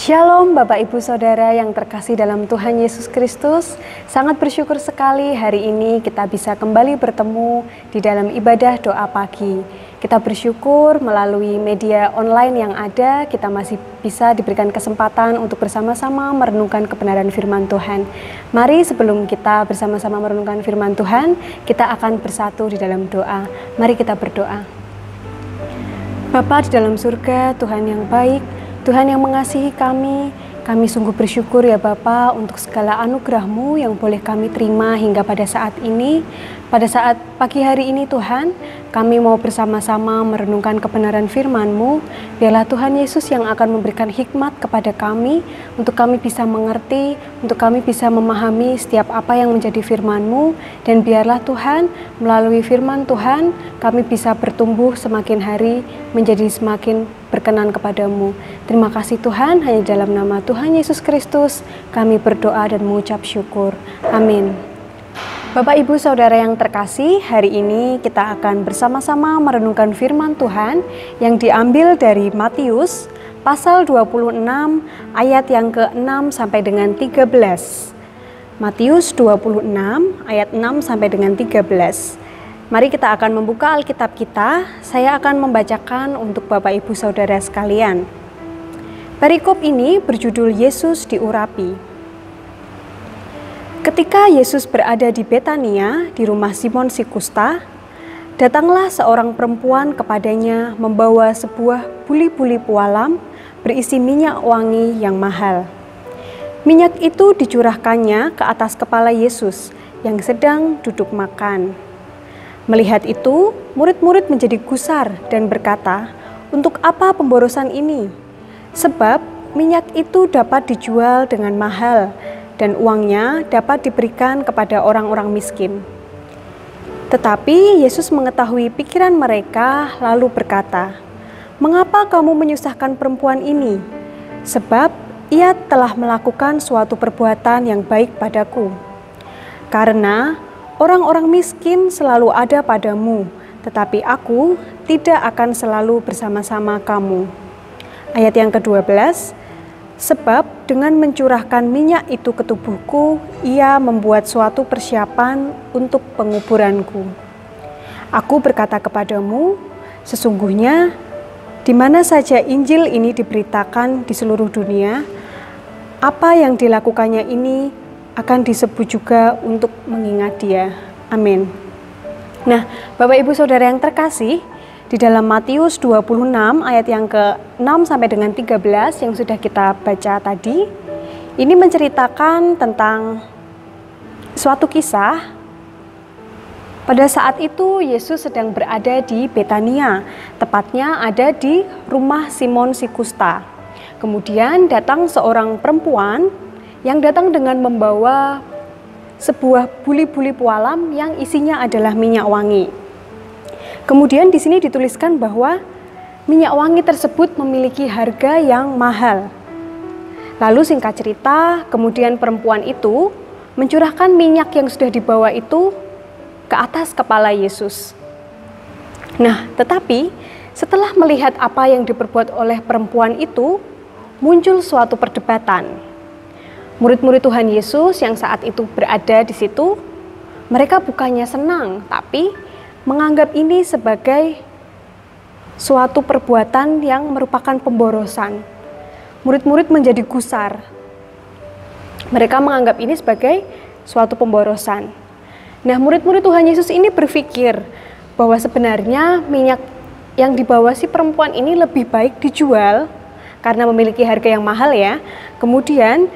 Shalom Bapak Ibu Saudara yang terkasih dalam Tuhan Yesus Kristus. Sangat bersyukur sekali hari ini kita bisa kembali bertemu di dalam ibadah doa pagi. Kita bersyukur melalui media online yang ada, kita masih bisa diberikan kesempatan untuk bersama-sama merenungkan kebenaran firman Tuhan. Mari sebelum kita bersama-sama merenungkan firman Tuhan, kita akan bersatu di dalam doa. Mari kita berdoa. Bapa di dalam surga, Tuhan yang baik, Tuhan yang mengasihi kami sungguh bersyukur ya Bapa untuk segala anugerah-Mu yang boleh kami terima hingga pada saat ini. Pada saat pagi hari ini Tuhan, kami mau bersama-sama merenungkan kebenaran firman-Mu. Biarlah Tuhan Yesus yang akan memberikan hikmat kepada kami, untuk kami bisa mengerti, untuk kami bisa memahami setiap apa yang menjadi firman-Mu. Dan biarlah Tuhan, melalui firman Tuhan, kami bisa bertumbuh semakin hari menjadi semakin berkenan kepadamu. Terima kasih Tuhan, hanya dalam nama Tuhan Yesus Kristus kami berdoa dan mengucap syukur. Amin. Bapak Ibu Saudara yang terkasih, hari ini kita akan bersama-sama merenungkan firman Tuhan yang diambil dari Matius pasal 26 ayat yang ke-6 sampai dengan 13. Matius 26 ayat 6 sampai dengan 13. Mari kita akan membuka Alkitab kita. Saya akan membacakan untuk Bapak Ibu Saudara sekalian. Perikop ini berjudul Yesus diurapi. Ketika Yesus berada di Betania, di rumah Simon si Kusta, datanglah seorang perempuan kepadanya membawa sebuah buli-buli pualam berisi minyak wangi yang mahal. Minyak itu dicurahkannya ke atas kepala Yesus yang sedang duduk makan. Melihat itu, murid-murid menjadi gusar dan berkata, "Untuk apa pemborosan ini? Sebab minyak itu dapat dijual dengan mahal dan uangnya dapat diberikan kepada orang-orang miskin." Tetapi Yesus mengetahui pikiran mereka lalu berkata, "Mengapa kamu menyusahkan perempuan ini? Sebab ia telah melakukan suatu perbuatan yang baik padaku. Karena orang-orang miskin selalu ada padamu, tetapi aku tidak akan selalu bersama-sama kamu." Ayat yang ke-12, "Sebab dengan mencurahkan minyak itu ke tubuhku, ia membuat suatu persiapan untuk penguburanku. Aku berkata kepadamu, sesungguhnya di mana saja Injil ini diberitakan di seluruh dunia, apa yang dilakukannya ini akan disebut juga untuk mengingat dia." Amin. Nah, Bapak Ibu Saudara yang terkasih, di dalam Matius 26 ayat yang ke-6 sampai dengan 13 yang sudah kita baca tadi, ini menceritakan tentang suatu kisah. Pada saat itu Yesus sedang berada di Betania, tepatnya ada di rumah Simon si Kusta. Kemudian datang seorang perempuan yang datang dengan membawa sebuah buli-buli pualam yang isinya adalah minyak wangi. Kemudian di sini dituliskan bahwa minyak wangi tersebut memiliki harga yang mahal. Lalu singkat cerita, kemudian perempuan itu mencurahkan minyak yang sudah dibawa itu ke atas kepala Yesus. Nah, tetapi setelah melihat apa yang diperbuat oleh perempuan itu, muncul suatu perdebatan. Murid-murid Tuhan Yesus yang saat itu berada di situ, mereka bukannya senang, tapi menganggap ini sebagai suatu perbuatan yang merupakan pemborosan. Murid-murid menjadi gusar. Mereka menganggap ini sebagai suatu pemborosan. Nah, murid-murid Tuhan Yesus ini berpikir bahwa sebenarnya minyak yang dibawa si perempuan ini lebih baik dijual karena memiliki harga yang mahal ya. Kemudian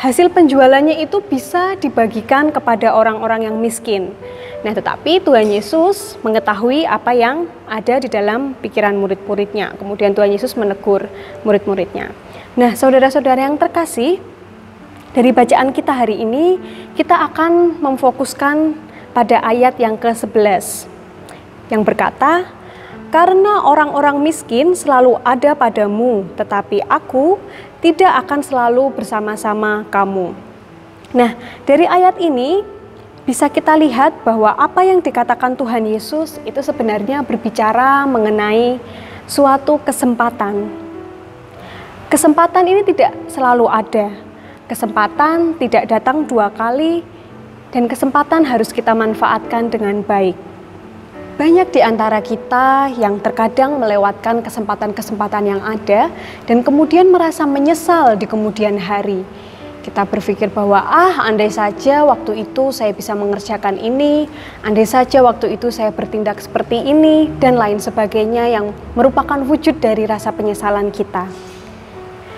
hasil penjualannya itu bisa dibagikan kepada orang-orang yang miskin. Nah, tetapi Tuhan Yesus mengetahui apa yang ada di dalam pikiran murid-muridnya. Kemudian Tuhan Yesus menegur murid-muridnya. Nah, saudara-saudara yang terkasih, dari bacaan kita hari ini, kita akan memfokuskan pada ayat yang ke-11 yang berkata, "Karena orang-orang miskin selalu ada padamu, tetapi aku tidak akan selalu bersama-sama kamu." Nah, dari ayat ini bisa kita lihat bahwa apa yang dikatakan Tuhan Yesus itu sebenarnya berbicara mengenai suatu kesempatan. Kesempatan ini tidak selalu ada. Kesempatan tidak datang 2 kali, dan kesempatan harus kita manfaatkan dengan baik. Banyak di antara kita yang terkadang melewatkan kesempatan-kesempatan yang ada dan kemudian merasa menyesal di kemudian hari. Kita berpikir bahwa andai saja waktu itu saya bisa mengerjakan ini, andai saja waktu itu saya bertindak seperti ini, dan lain sebagainya yang merupakan wujud dari rasa penyesalan kita.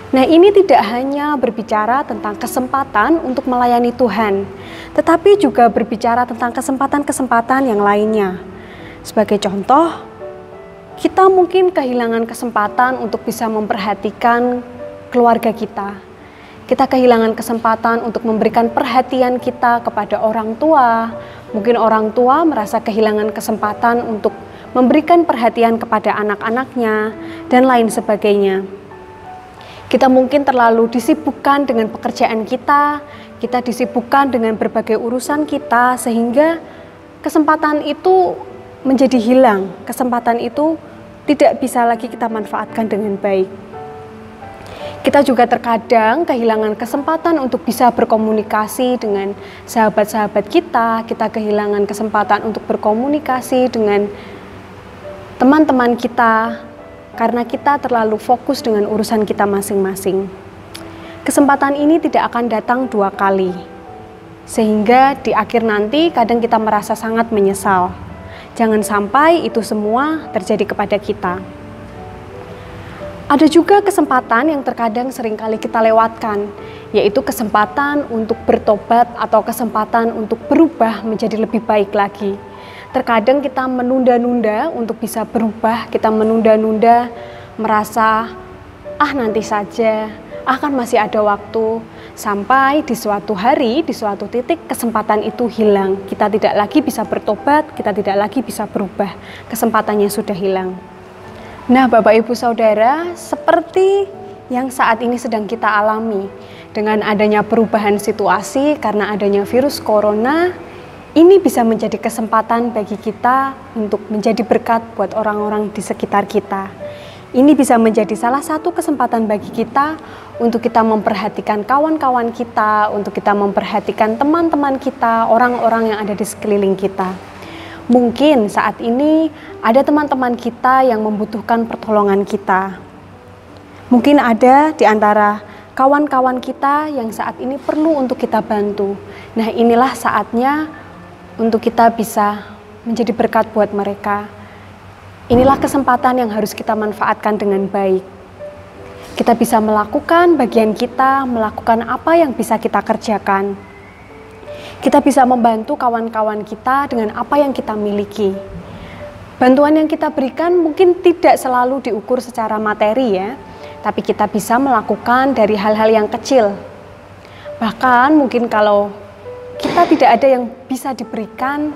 Nah, ini tidak hanya berbicara tentang kesempatan untuk melayani Tuhan, tetapi juga berbicara tentang kesempatan-kesempatan yang lainnya. Sebagai contoh, kita mungkin kehilangan kesempatan untuk bisa memperhatikan keluarga kita. Kita kehilangan kesempatan untuk memberikan perhatian kita kepada orang tua. Mungkin orang tua merasa kehilangan kesempatan untuk memberikan perhatian kepada anak-anaknya, dan lain sebagainya. Kita mungkin terlalu disibukkan dengan pekerjaan kita disibukkan dengan berbagai urusan kita, sehingga kesempatan itu menjadi hilang. Kesempatan itu tidak bisa lagi kita manfaatkan dengan baik. Kita juga terkadang kehilangan kesempatan untuk bisa berkomunikasi dengan sahabat-sahabat kita kehilangan kesempatan untuk berkomunikasi dengan teman-teman kita, karena kita terlalu fokus dengan urusan kita masing-masing. Kesempatan ini tidak akan datang 2 kali, sehingga di akhir nanti kadang kita merasa sangat menyesal. Jangan sampai itu semua terjadi kepada kita. Ada juga kesempatan yang terkadang seringkali kita lewatkan, yaitu kesempatan untuk bertobat atau kesempatan untuk berubah menjadi lebih baik lagi. Terkadang kita menunda-nunda untuk bisa berubah, kita menunda-nunda merasa, nanti saja, kan masih ada waktu, sampai di suatu hari, di suatu titik kesempatan itu hilang. Kita tidak lagi bisa bertobat, kita tidak lagi bisa berubah, kesempatannya sudah hilang. Nah, Bapak Ibu Saudara, seperti yang saat ini sedang kita alami, dengan adanya perubahan situasi karena adanya virus corona, ini bisa menjadi kesempatan bagi kita untuk menjadi berkat buat orang-orang di sekitar kita. Ini bisa menjadi salah satu kesempatan bagi kita untuk kita memperhatikan kawan-kawan kita, untuk kita memperhatikan teman-teman kita, orang-orang yang ada di sekeliling kita. Mungkin saat ini ada teman-teman kita yang membutuhkan pertolongan kita. Mungkin ada di antara kawan-kawan kita yang saat ini perlu untuk kita bantu. Nah, inilah saatnya untuk kita bisa menjadi berkat buat mereka. Inilah kesempatan yang harus kita manfaatkan dengan baik. Kita bisa melakukan bagian kita, melakukan apa yang bisa kita kerjakan. Kita bisa membantu kawan-kawan kita dengan apa yang kita miliki. Bantuan yang kita berikan mungkin tidak selalu diukur secara materi ya, tapi kita bisa melakukan dari hal-hal yang kecil. Bahkan mungkin kalau kita tidak ada yang bisa diberikan,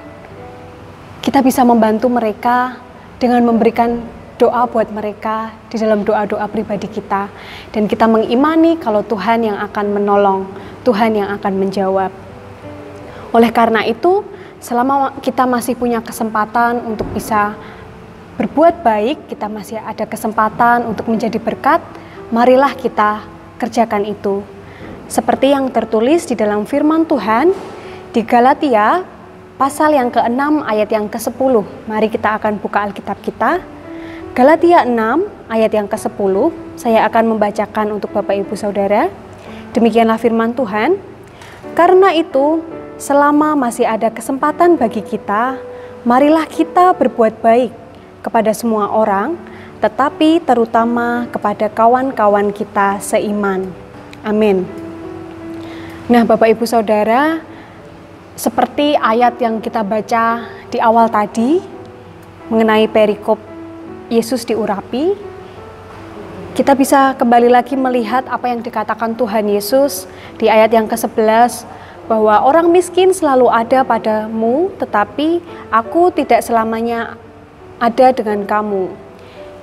kita bisa membantu mereka dengan memberikan doa buat mereka di dalam doa-doa pribadi kita. Dan kita mengimani kalau Tuhan yang akan menolong, Tuhan yang akan menjawab. Oleh karena itu, selama kita masih punya kesempatan untuk bisa berbuat baik, kita masih ada kesempatan untuk menjadi berkat, marilah kita kerjakan itu. Seperti yang tertulis di dalam firman Tuhan, di Galatia, pasal yang ke-6 ayat yang ke-10. Mari kita akan buka Alkitab kita. Galatia 6 ayat yang ke-10. Saya akan membacakan untuk Bapak Ibu Saudara. Demikianlah firman Tuhan. Karena itu, selama masih ada kesempatan bagi kita, marilah kita berbuat baik kepada semua orang, tetapi terutama kepada kawan-kawan kita seiman. Amin. Nah, Bapak Ibu Saudara, seperti ayat yang kita baca di awal tadi mengenai perikop Yesus diurapi, kita bisa kembali lagi melihat apa yang dikatakan Tuhan Yesus di ayat yang ke-11, bahwa orang miskin selalu ada padamu, tetapi aku tidak selamanya ada dengan kamu.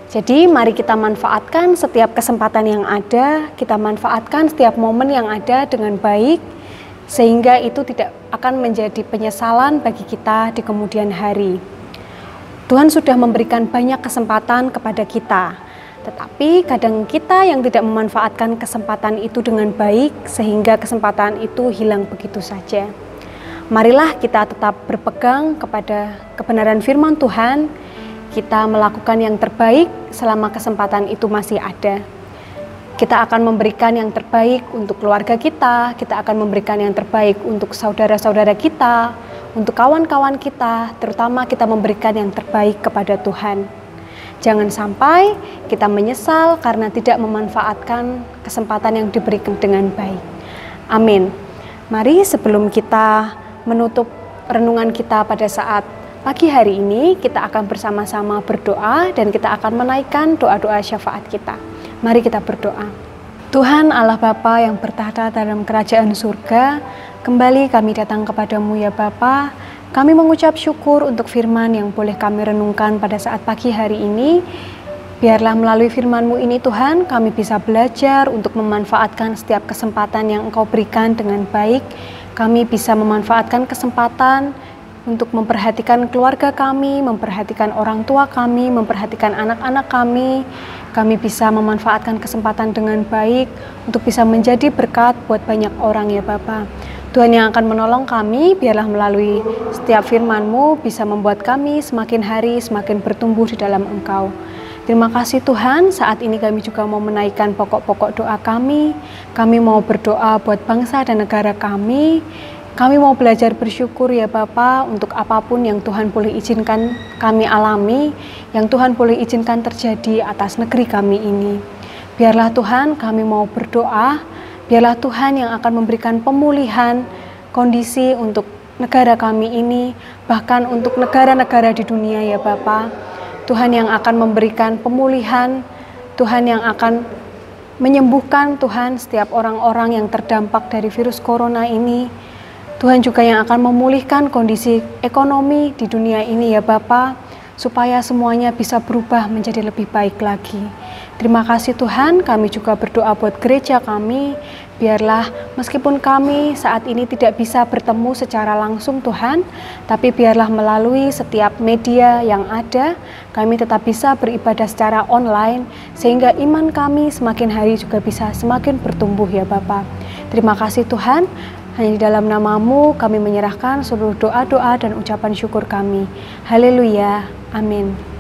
Jadi mari kita manfaatkan setiap kesempatan yang ada, kita manfaatkan setiap momen yang ada dengan baik, sehingga itu tidak akan menjadi penyesalan bagi kita di kemudian hari. Tuhan sudah memberikan banyak kesempatan kepada kita, Tetapi kadang kita yang tidak memanfaatkan kesempatan itu dengan baik sehingga kesempatan itu hilang begitu saja. Marilah kita tetap berpegang kepada kebenaran firman Tuhan, kita melakukan yang terbaik selama kesempatan itu masih ada. Kita akan memberikan yang terbaik untuk keluarga kita akan memberikan yang terbaik untuk saudara-saudara kita, untuk kawan-kawan kita, terutama kita memberikan yang terbaik kepada Tuhan. Jangan sampai kita menyesal karena tidak memanfaatkan kesempatan yang diberikan dengan baik. Amin. Mari sebelum kita menutup renungan kita pada saat pagi hari ini, kita akan bersama-sama berdoa dan kita akan menaikkan doa-doa syafaat kita. Mari kita berdoa. Tuhan Allah Bapa yang bertahta dalam kerajaan surga, kembali kami datang kepadamu ya Bapa. Kami mengucap syukur untuk firman yang boleh kami renungkan pada saat pagi hari ini. Biarlah melalui firman-Mu ini Tuhan, kami bisa belajar untuk memanfaatkan setiap kesempatan yang Engkau berikan dengan baik. Kami bisa memanfaatkan kesempatan untuk memperhatikan keluarga kami, memperhatikan orang tua kami, memperhatikan anak-anak kami. Kami bisa memanfaatkan kesempatan dengan baik untuk bisa menjadi berkat buat banyak orang ya Bapa. Tuhan yang akan menolong kami, biarlah melalui setiap firman-Mu bisa membuat kami semakin hari semakin bertumbuh di dalam Engkau. Terima kasih Tuhan, saat ini kami juga mau menaikkan pokok-pokok doa kami. Kami mau berdoa buat bangsa dan negara kami. Kami mau belajar bersyukur ya Bapa untuk apapun yang Tuhan boleh izinkan kami alami, yang Tuhan boleh izinkan terjadi atas negeri kami ini. Biarlah Tuhan kami mau berdoa, biarlah Tuhan yang akan memberikan pemulihan kondisi untuk negara kami ini, bahkan untuk negara-negara di dunia ya Bapa. Tuhan yang akan memberikan pemulihan, Tuhan yang akan menyembuhkan Tuhan setiap orang-orang yang terdampak dari virus corona ini. Tuhan juga yang akan memulihkan kondisi ekonomi di dunia ini ya Bapa, supaya semuanya bisa berubah menjadi lebih baik lagi. Terima kasih Tuhan, kami juga berdoa buat gereja kami. Biarlah meskipun kami saat ini tidak bisa bertemu secara langsung Tuhan, tapi biarlah melalui setiap media yang ada, kami tetap bisa beribadah secara online, sehingga iman kami semakin hari juga bisa semakin bertumbuh ya Bapa. Terima kasih Tuhan. Hanya di dalam nama-Mu kami menyerahkan seluruh doa-doa dan ucapan syukur kami. Haleluya. Amin.